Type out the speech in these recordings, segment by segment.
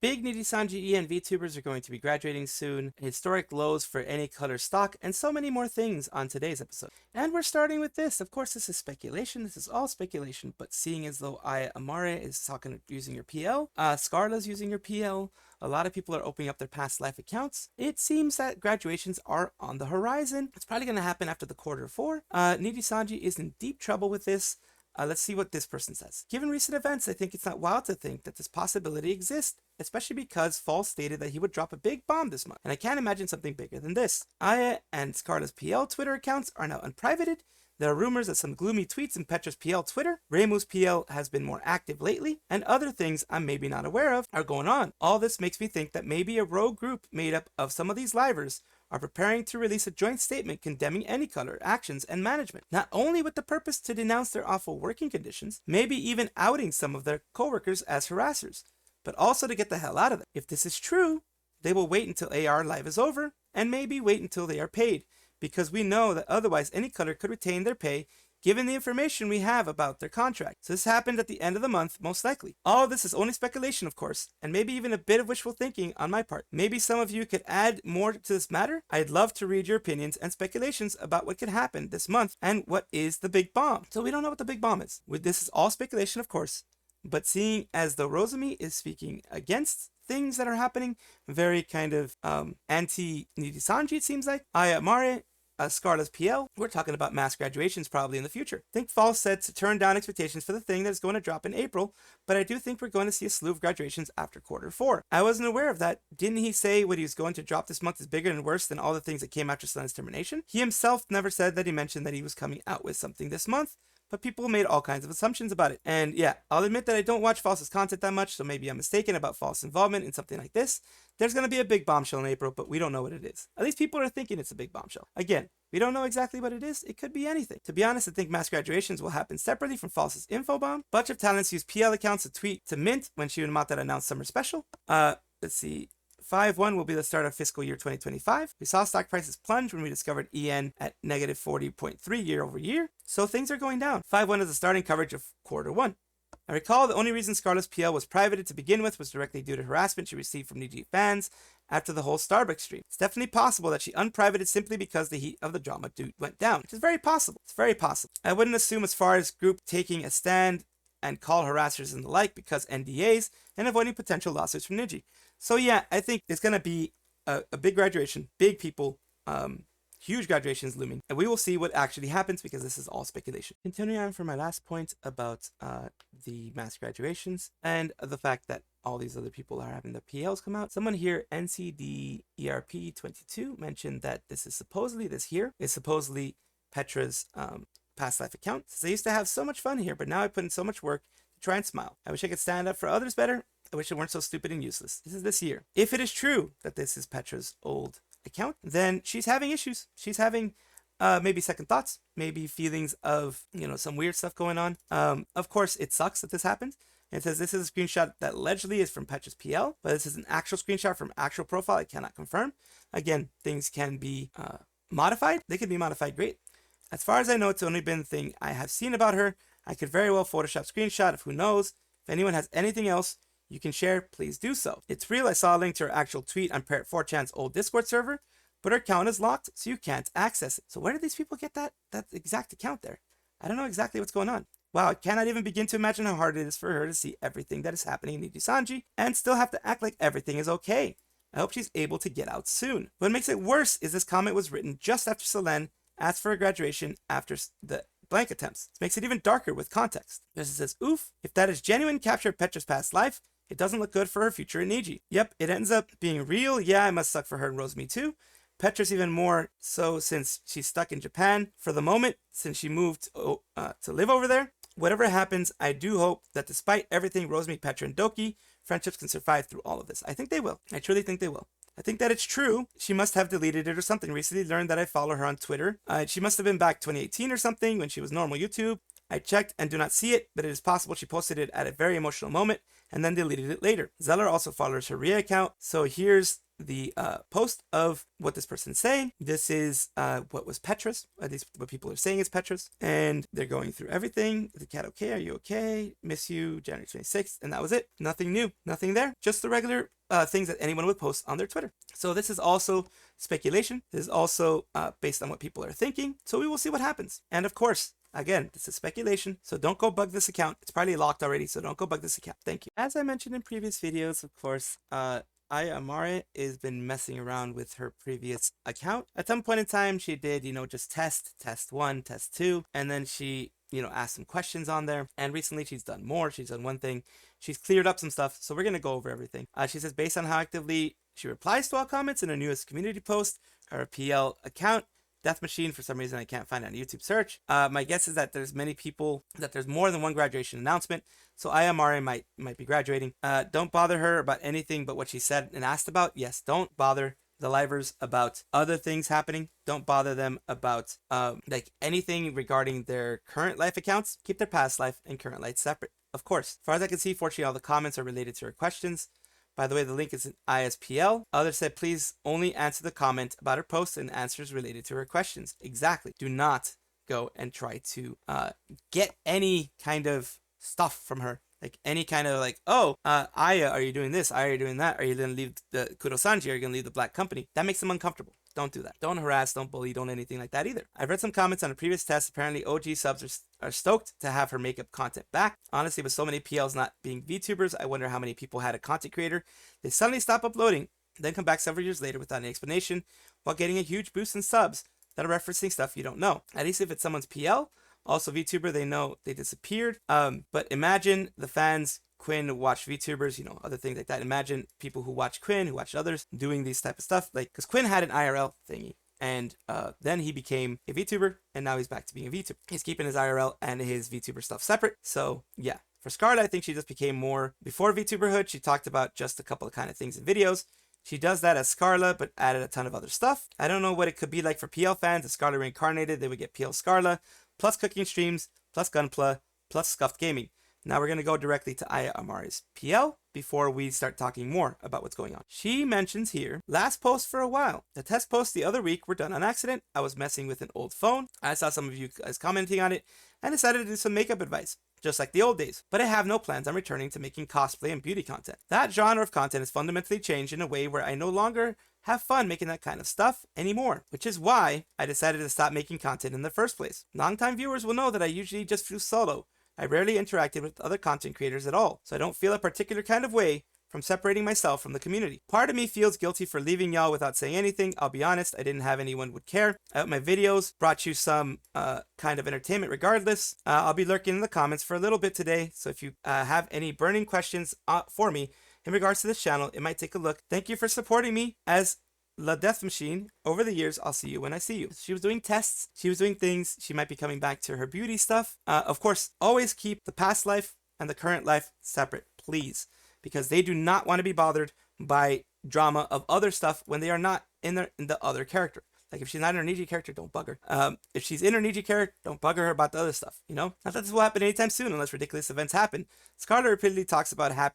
Big Nijisanji and VTubers are going to be graduating soon, historic lows for Anycolor stock, and so many more things on today's episode. And we're starting with this. Of course, this is speculation. This is all speculation, but seeing as though Amare is using your PL, Scarle's using your PL, a lot of people are opening up their past life accounts. It seems that graduations are on the horizon. It's probably going to happen after the Q4. Nijisanji is in deep trouble with this. Let's see what this person says. Given recent events, I think it's not wild to think that this possibility exists, especially because False stated that he would drop a big bomb this month, and I can't imagine something bigger than this. Aya and Scarle's PL Twitter accounts are now unprivated. There are rumors that some gloomy tweets in Petra's PL Twitter, Reimu's PL has been more active lately, and other things I'm maybe not aware of are going on. All this makes me think that maybe a rogue group made up of some of these livers are preparing to release a joint statement condemning Anycolor actions and management, not only with the purpose to denounce their awful working conditions, maybe even outing some of their coworkers as harassers, but also to get the hell out of them. If this is true, they will wait until AR Live is over, and maybe wait until they are paid, because we know that otherwise Anycolor could retain their pay given the information we have about their contract. So this happened at the end of the month, most likely. All of this is only speculation, of course, and maybe even a bit of wishful thinking on my part. Maybe some of you could add more to this matter. I'd love to read your opinions and speculations about what could happen this month and what is the big bomb. So we don't know what the big bomb is. This is all speculation, of course, but seeing as though Rosemi is speaking against things that are happening, very kind of anti-Nijisanji, it seems like. Ayamare, Scarle's PL, we're talking about mass graduations probably in the future. I think False said to turn down expectations for the thing that is going to drop in April, but I do think we're going to see a slew of graduations after Q4. I wasn't aware of that. Didn't he say what he was going to drop this month is bigger and worse than all the things that came after Selen's termination? He himself never said that. He mentioned that he was coming out with something this month, but people made all kinds of assumptions about it. And yeah, I'll admit that I don't watch False's content that much, so maybe I'm mistaken about False involvement in something like this. There's going to be a big bombshell in April, but we don't know what it is. At least people are thinking it's a big bombshell. Again, we don't know exactly what it is. It could be anything. To be honest, I think mass graduations will happen separately from False's info bomb. Bunch of talents use PL accounts to tweet to mint when Shion Mata announced summer special. Let's see. 5-1 will be the start of fiscal year 2025. We saw stock prices plunge when we discovered EN at negative 40.3 year over year. So things are going down. 5-1 is the starting coverage of Q1. I recall the only reason Scarle's PL was privated to begin with was directly due to harassment she received from Niji fans after the whole Starbucks stream. It's definitely possible that she unprivated simply because the heat of the drama went down, which is very possible. It's very possible. I wouldn't assume as far as group taking a stand and call harassers and the like because NDAs and avoiding potential lawsuits from Niji. So yeah, I think it's going to be a big graduation, big people, huge graduations looming, and we will see what actually happens because this is all speculation. Continuing on for my last point about the mass graduations and the fact that all these other people are having the PLs come out. Someone here, NCDERP22, mentioned that this is supposedly Petra's past life account. Says, I used to have so much fun here, but now I put in so much work to try and smile. I wish I could stand up for others better. I wish it weren't so stupid and useless. This is this year. If it is true that this is Petra's old account, then she's having issues. She's having maybe second thoughts, maybe feelings of, some weird stuff going on. Of course, it sucks that this happened. It says this is a screenshot that allegedly is from Petra's PL, but this is an actual screenshot from actual profile. I cannot confirm. Again, things can be modified. They can be modified great. As far as I know, it's only been the thing I have seen about her. I could very well Photoshop screenshot of who knows. If anyone has anything else you can share, please do so. It's real. I saw a link to her actual tweet on 4chan's old Discord server, but her account is locked, so you can't access it. So where did these people get that exact account there? I don't know exactly what's going on. Wow, I cannot even begin to imagine how hard it is for her to see everything that is happening in Nijisanji and still have to act like everything is okay. I hope she's able to get out soon. What makes it worse is this comment was written just after Selen asked for a graduation after the blank attempts. This makes it even darker with context. This says, oof, if that is genuine capture of Petra's past life, it doesn't look good for her future in Niji. Yep, it ends up being real. Yeah, it must suck for her and Rosemi too. Petra's even more so since she's stuck in Japan for the moment, since she moved to live over there. Whatever happens, I do hope that despite everything, Rosemi, Petra, and Doki, friendships can survive through all of this. I think they will. I truly think they will. I think that it's true. She must have deleted it or something. Recently learned that I follow her on Twitter. She must have been back 2018 or something when she was normal YouTube. I checked and do not see it, but it is possible she posted it at a very emotional moment and then deleted it later. Zeller also follows her Ria account, so here's the post of what this person's saying. This is what was Petra's, at least what people are saying is Petra's, and they're going through everything. The cat okay? Are you okay? Miss you, January 26th, and that was it. Nothing new, nothing there. Just the regular things that anyone would post on their Twitter. So this is also speculation. This is also based on what people are thinking. So we will see what happens. And of course, again, this is speculation, so don't go bug this account. It's probably locked already, so don't go bug this account. Thank you. As I mentioned in previous videos, of course, Aya Amare has been messing around with her previous account. At some point in time, she did, just test 1, test 2, and then she, asked some questions on there. And recently she's done more. She's done one thing. She's cleared up some stuff, so we're going to go over everything. She says, based on how actively she replies to all comments in her newest community post, her PL account, Death Machine, for some reason I can't find it on YouTube search. My guess is that there's many people, that there's more than one graduation announcement. So Aya Mare might be graduating. Don't bother her about anything but what she said and asked about. Yes, don't bother the livers about other things happening. Don't bother them about anything regarding their current life accounts. Keep their past life and current life separate. Of course, as far as I can see, fortunately all the comments are related to her questions. By the way, the link is in ISPL. Others said, please only answer the comment about her post and answers related to her questions. Exactly. Do not go and try to get any kind of stuff from her. Like any kind of Aya, are you doing this? Aya, are you doing that? Are you going to leave the Kurosanji? Are you going to leave the black company? That makes them uncomfortable. Don't do that. Don't harass, don't bully, don't anything like that either. I've read some comments on a previous test. Apparently OG subs are stoked to have her makeup content back. Honestly, with so many PLs not being VTubers, I wonder how many people had a content creator. They suddenly stop uploading, then come back several years later without any explanation while getting a huge boost in subs that are referencing stuff you don't know. At least if it's someone's PL, also VTuber, they know they disappeared. But imagine the fans, Quinn watched VTubers, other things like that. Imagine people who watch Quinn, who watched others doing these type of stuff. Because Quinn had an IRL thingy. And then he became a VTuber, and now he's back to being a VTuber. He's keeping his IRL and his VTuber stuff separate. So yeah, for Scarle, I think she just became more, before VTuberhood, she talked about just a couple of kind of things in videos. She does that as Scarle, but added a ton of other stuff. I don't know what it could be like for PL fans. If Scarle reincarnated, they would get PL Scarle, plus cooking streams, plus Gunpla, plus Scuffed Gaming. Now we're going to go directly to Aya Amare's PL before we start talking more about what's going on. She mentions here, last post for a while. The test posts the other week were done on accident. I was messing with an old phone. I saw some of you guys commenting on it and decided to do some makeup advice, just like the old days. But I have no plans on returning to making cosplay and beauty content. That genre of content has fundamentally changed in a way where I no longer have fun making that kind of stuff anymore, which is why I decided to stop making content in the first place. Longtime viewers will know that I usually just flew solo. I rarely interacted with other content creators at all, so I don't feel a particular kind of way from separating myself from the community. Part of me feels guilty for leaving y'all without saying anything. I'll be honest, I didn't have anyone would care. I hope my videos brought you some kind of entertainment regardless. I'll be lurking in the comments for a little bit today, so if you have any burning questions for me in regards to this channel, it might take a look. Thank you for supporting me as La Death Machine over the years. I'll see you when I see you. She was doing tests. She was doing things. She might be coming back to her beauty stuff. Of course, always keep the past life and the current life separate, please, because they do not want to be bothered by drama of other stuff when they are not in the other character. Like if she's not in her Niji character, don't bug her. If she's in her Niji character, don't bug her about the other stuff. Not that this will happen anytime soon unless ridiculous events happen. Scarle repeatedly talks about how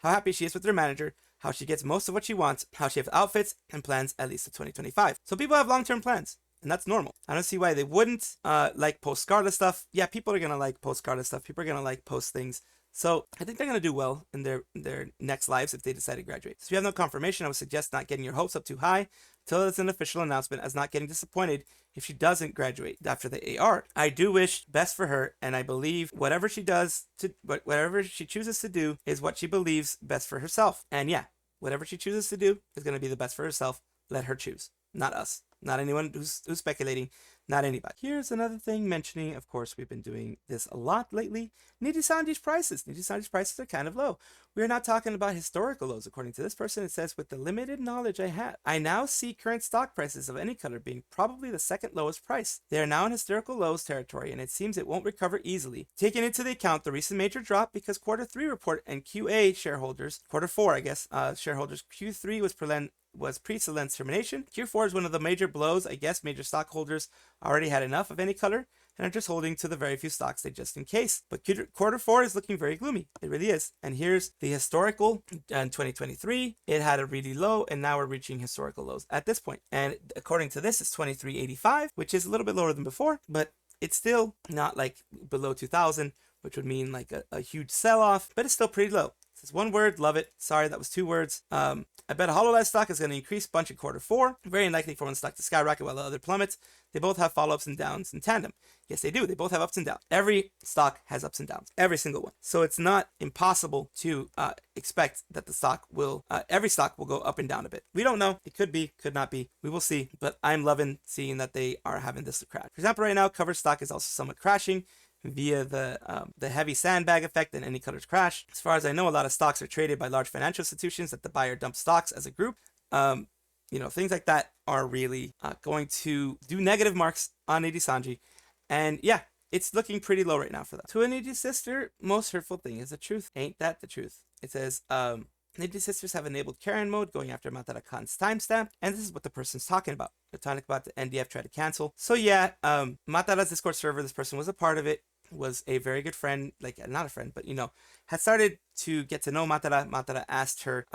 happy she is with her manager, how she gets most of what she wants, how she has outfits and plans at least to 2025. So people have long-term plans, and that's normal. I don't see why they wouldn't like post Scarle stuff. Yeah, people are gonna like post Scarle stuff. People are gonna like post things. So I think they're gonna do well in their next lives if they decide to graduate. So if you have no confirmation, I would suggest not getting your hopes up too high till it's an official announcement, as not getting disappointed if she doesn't graduate after the AR. I do wish best for her, and I believe whatever she chooses to do is what she believes best for herself. And yeah, whatever she chooses to do is going to be the best for herself. Let her choose, not us, not anyone who's speculating, not anybody. Here's another thing mentioning, of course, we've been doing this a lot lately, Nijisanji's prices. Nijisanji's prices are kind of low. We are not talking about historical lows. According to this person, it says, with the limited knowledge I have, I now see current stock prices of Anycolor being probably the second lowest price. They are now in historical lows territory, and it seems it won't recover easily. Taking into the account the recent major drop because Q3 report and QA shareholders, Q4 I guess, shareholders, Q3 was pre-Selen's termination. Q4 is one of the major blows. I guess major stockholders already had enough of Anycolor. and are just holding to the very few stocks they just in case. But Q4 is looking very gloomy. It really is. And here's the historical. In 2023, it had a really low, and now we're reaching historical lows at this point. And according to this, it's 23.85, which is a little bit lower than before, but it's still not like below 2000, which would mean like a huge sell-off, but it's still pretty low. It's one word, love it. Sorry, that was 2 words. I bet a Hololive stock is going to increase a bunch in Q4. Very unlikely for one stock to skyrocket while the other plummets. They both have follow-ups and downs in tandem. Yes, they do. They both have ups and downs. Every stock has ups and downs. Every single one. So it's not impossible to expect that the stock will, every stock will go up and down a bit. We don't know. It could be, could not be. We will see. But I'm loving seeing that they are having this crash. For example, right now, cover stock is also somewhat crashing via the heavy sandbag effect and Anycolor's crash. As far as I know, a lot of stocks are traded by large financial institutions that the buyer dumps stocks as a group. Things like that are really going to do negative marks on Nijisanji. And yeah, it's looking pretty low right now for that. To a Nijisister, most hurtful thing is the truth. Ain't that the truth? It says, Nijisisters have enabled Karen mode going after Matada Khan's timestamp, and this is what the person's talking about. They're talking about the NDF tried to cancel. So yeah, Matada's Discord server, this person was a part of it, was a very good friend, like not a friend, but had started to get to know Matada. Matada asked her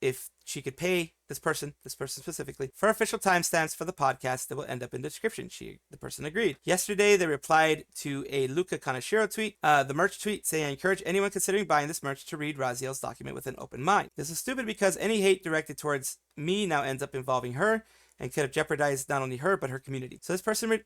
if she could pay this person specifically, for official timestamps for the podcast that will end up in the description. The person agreed. Yesterday, they replied to a Luca Kaneshiro tweet, the merch tweet, saying, I encourage anyone considering buying this merch to read Raziel's document with an open mind. This is stupid because any hate directed towards me now ends up involving her, and could have jeopardized not only her, but her community. So this person,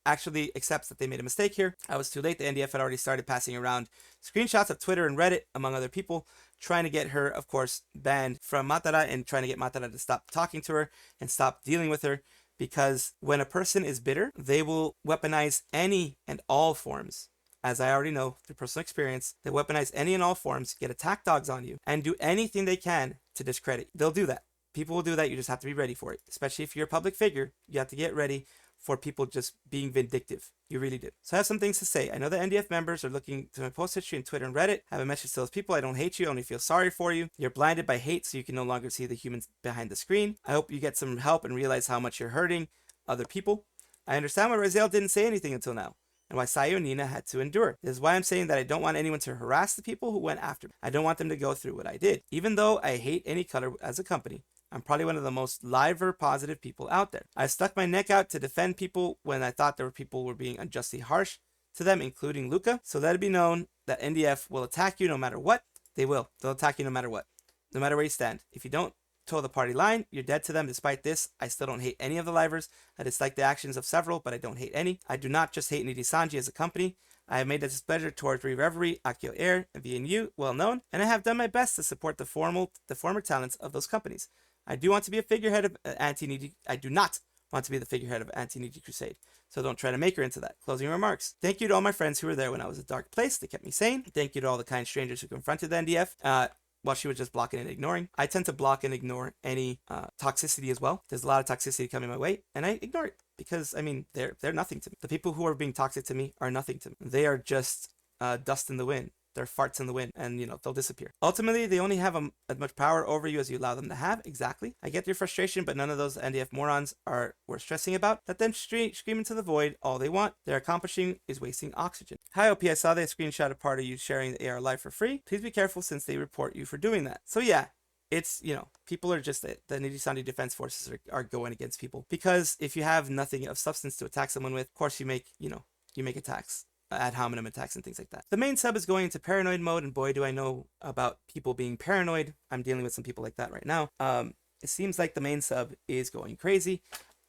actually accepts that they made a mistake here. I was too late. The NDF had already started passing around screenshots of Twitter and Reddit, among other people, trying to get her, of course, banned from Matada and trying to get Matada to stop talking to her and stop dealing with her. Because when a person is bitter, they will weaponize any and all forms. As I already know through personal experience, they weaponize any and all forms, get attack dogs on you, and do anything they can to discredit you. They'll do that. People will do that. You just have to be ready for it. Especially if you're a public figure, you have to get ready for people just being vindictive. You really do. So I have some things to say. I know the NDF members are looking to my post history on Twitter and Reddit. I have a message to those people. I don't hate you. I only feel sorry for you. You're blinded by hate, so you can no longer see the humans behind the screen. I hope you get some help and realize how much you're hurting other people. I understand why Raziel didn't say anything until now, and why Sayu and Nina had to endure. This is why I'm saying that I don't want anyone to harass the people who went after me. I don't want them to go through what I did. Even though I hate Anycolor as a company, I'm probably one of the most liver positive people out there. I stuck my neck out to defend people when I thought there were people who were being unjustly harsh to them, including Luca. So let it be known that NDF will attack you no matter what. They will. They'll attack you no matter what. No matter where you stand. If you don't toe the party line, you're dead to them. Despite this, I still don't hate any of the livers. I dislike the actions of several, but I don't hate any. I do not just hate Nijisanji as a company. I have made a displeasure towards Reverie, Akio Air, and VNU, well known, and I have done my best to support the former talents of those companies. I do want to be a figurehead of anti-Niji. I do not want to be the figurehead of anti-Niji Crusade. So don't try to make her into that. Closing remarks. Thank you to all my friends who were there when I was in a dark place. They kept me sane. Thank you to all the kind strangers who confronted the NDF while she was just blocking and ignoring. I tend to block and ignore any toxicity as well. There's a lot of toxicity coming my way, and I ignore it because, they're nothing to me. The people who are being toxic to me are nothing to me. They are just dust in the wind. They're farts in the wind, and they'll disappear. Ultimately, they only have as much power over you as you allow them to have. Exactly. I get your frustration, but none of those NDF morons are worth stressing about. Let them scream into the void all they want. They're accomplishing is wasting oxygen. Hi, OP. I saw they screenshot a part of you sharing the AR live for free. Please be careful since they report you for doing that. So yeah, it's, people are just, the Nijisanji defense forces are going against people. Because if you have nothing of substance to attack someone with, of course you make attacks. Ad hominem attacks and things like that. The main sub is going into paranoid mode, and boy do I know about people being paranoid. I'm dealing with some people like that right now. It seems like the main sub is going crazy.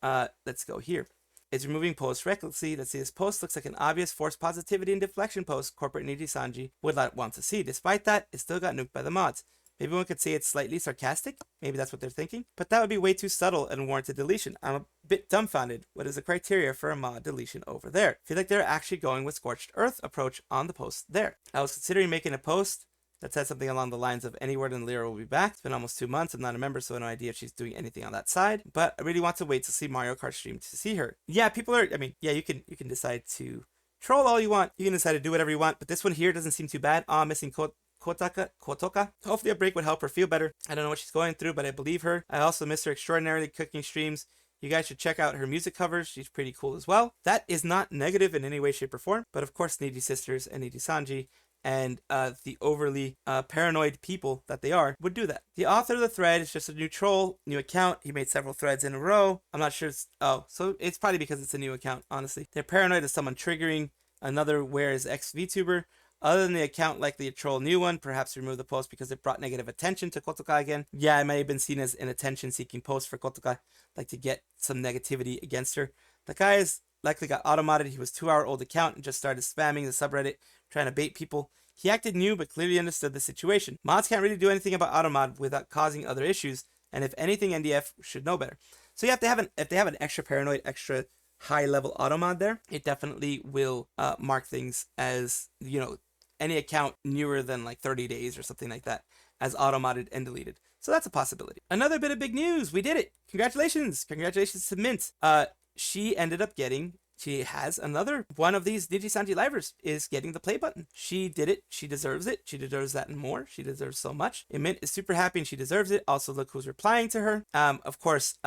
Let's go here. It's removing posts recklessly. Let's see, this post looks like an obvious forced positivity and deflection post corporate Nijisanji would not want to see. Despite that, it still got nuked by the mods. Maybe one could say it's slightly sarcastic. Maybe that's what they're thinking. But that would be way too subtle and warranted deletion. I'm a bit dumbfounded. What is the criteria for a mod deletion over there? I feel like they're actually going with Scorched Earth approach on the post there. I was considering making a post that said something along the lines of any word in Lyra will be back. It's been almost 2 months. I'm not a member, so I have no idea if she's doing anything on that side. But I really want to wait to see Mario Kart stream to see her. Yeah, people are, you can decide to troll all you want. You can decide to do whatever you want. But this one here doesn't seem too bad. Missing kotoka. Hopefully a break would help her feel better. I don't know what she's going through, but I believe her. I also miss her extraordinarily cooking streams. You guys should check out her music covers. She's pretty cool as well. That is not negative in any way, shape, or form. But of course, Nijisisters and Nijisanji and the overly paranoid people that they are would do that. The author of the thread is just a new troll, new account. He made several threads in a row. I'm not sure. So it's probably because it's a new account, honestly. They're paranoid of someone triggering another Where is X VTuber. Other than the account likely to troll a new one, perhaps remove the post because it brought negative attention to kotoka again. Yeah, it may have been seen as an attention-seeking post for kotoka, like to get some negativity against her. The guy is likely got automated. He was a 2-hour-old account and just started spamming the subreddit, trying to bait people. He acted new, but clearly understood the situation. Mods can't really do anything about automod without causing other issues, and if anything, NDF should know better. So you have to have if they have an extra paranoid, extra high-level automod there, it definitely will mark things as, you know, any account newer than like 30 days or something like that as automodded and deleted. So that's a possibility. Another bit of big news. We did it. Congratulations. Congratulations to Mint. She ended up getting, she has another one of these Nijisanji livers is getting the play button. She did it. She deserves it. She deserves that and more. She deserves so much. And Mint is super happy and she deserves it. Also, look who's replying to her. Of course,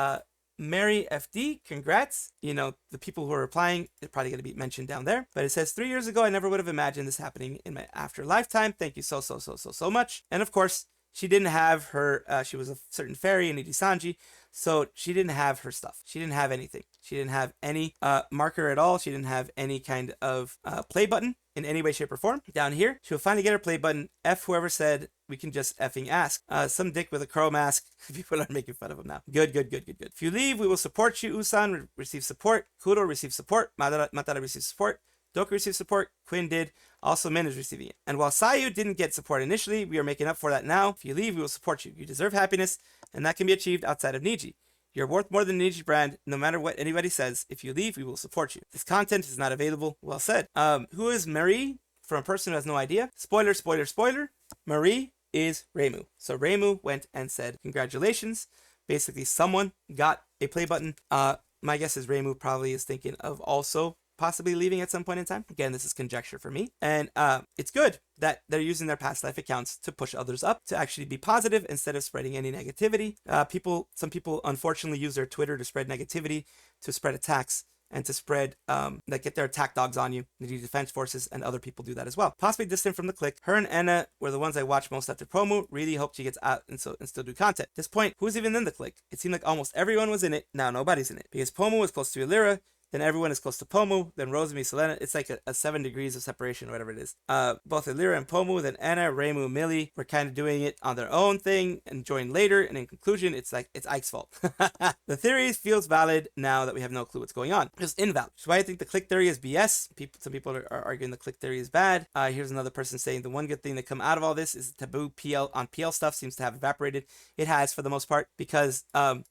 Mary FD, congrats. You know, the people who are replying, they're probably going to be mentioned down there. But it says, 3 years ago, I never would have imagined this happening in my after lifetime. Thank you so much. And of course, she didn't have her, she was a certain fairy in Nijisanji, so she didn't have her stuff. She didn't have anything. She didn't have any marker at all. She didn't have any kind of play button in any way, shape, or form. Down here, she'll finally get her play button. F whoever said we can just effing ask. Some dick with a crow mask. People are making fun of him now. Good. If you leave, we will support you. Usan receive support. Kuro receive support. Matara receive support. Doku received support. Quinn did. Also, Min is receiving it. And while Sayu didn't get support initially, we are making up for that now. If you leave, we will support you. You deserve happiness, and that can be achieved outside of Niji. You're worth more than the Niji brand, no matter what anybody says. If you leave, we will support you. This content is not available. Well said. Who is Marie? For a person who has no idea. Spoiler. Marie is Reimu. So Reimu went and said, congratulations. Basically, someone got a play button. My guess is Reimu probably is thinking of also possibly leaving at some point in time. Again, this is conjecture for me. And it's good that they're using their past life accounts to push others up, to actually be positive instead of spreading any negativity. Some people unfortunately use their Twitter to spread negativity, to spread attacks, and to spread, that get their attack dogs on you. The defense forces and other people do that as well. Possibly distant from the clique. Her and Anna were the ones I watched most after Pomu. Really hope she gets out and still do content. At this point, who's even in the clique? It seemed like almost everyone was in it. Now nobody's in it. Because Pomu was close to Illyra, then everyone is close to Pomu, then Rosemi, Selena. It's like a 7 degrees of separation, or whatever it is. Both Illyra and Pomu, then Anna, Reimu, Millie were kind of doing it on their own thing and joined later. And in conclusion, it's like, it's Ike's fault. The theory feels valid now that we have no clue what's going on. It's invalid. Which is why I think the clique theory is BS. Some people are arguing the clique theory is bad. Here's another person saying the one good thing that come out of all this is the taboo on PL stuff seems to have evaporated. It has for the most part, because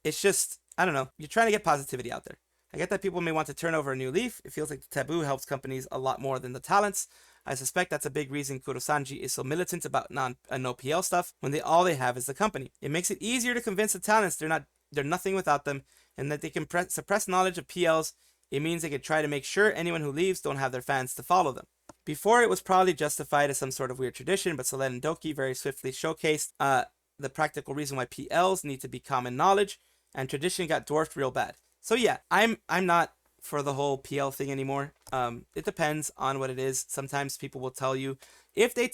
it's just, I don't know, you're trying to get positivity out there. I get that people may want to turn over a new leaf. It feels like the taboo helps companies a lot more than the talents. I suspect that's a big reason Kurosanji is so militant about no PL stuff when all they have is the company. It makes it easier to convince the talents they're nothing without them, and that they can suppress knowledge of PLs. It means they could try to make sure anyone who leaves don't have their fans to follow them. Before, it was probably justified as some sort of weird tradition, but Selen and Doki very swiftly showcased the practical reason why PLs need to be common knowledge, and tradition got dwarfed real bad. So yeah, I'm not for the whole PL thing anymore. It depends on what it is. Sometimes people will tell you, if they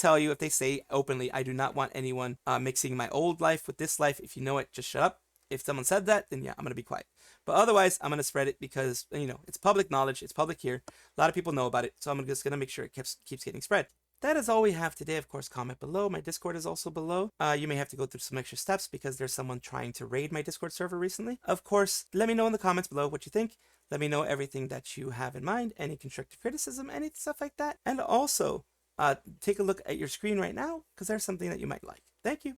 say openly, I do not want anyone mixing my old life with this life. If you know it, just shut up. If someone said that, then yeah, I'm going to be quiet. But otherwise, I'm going to spread it because, you know, it's public knowledge. It's public here. A lot of people know about it. So I'm just going to make sure it keeps getting spread. That is all we have today. Of course, comment below. My Discord is also below. You may have to go through some extra steps because there's someone trying to raid my Discord server recently. Of course, let me know in the comments below what you think. Let me know everything that you have in mind, any constructive criticism, any stuff like that. And also, take a look at your screen right now because there's something that you might like. Thank you.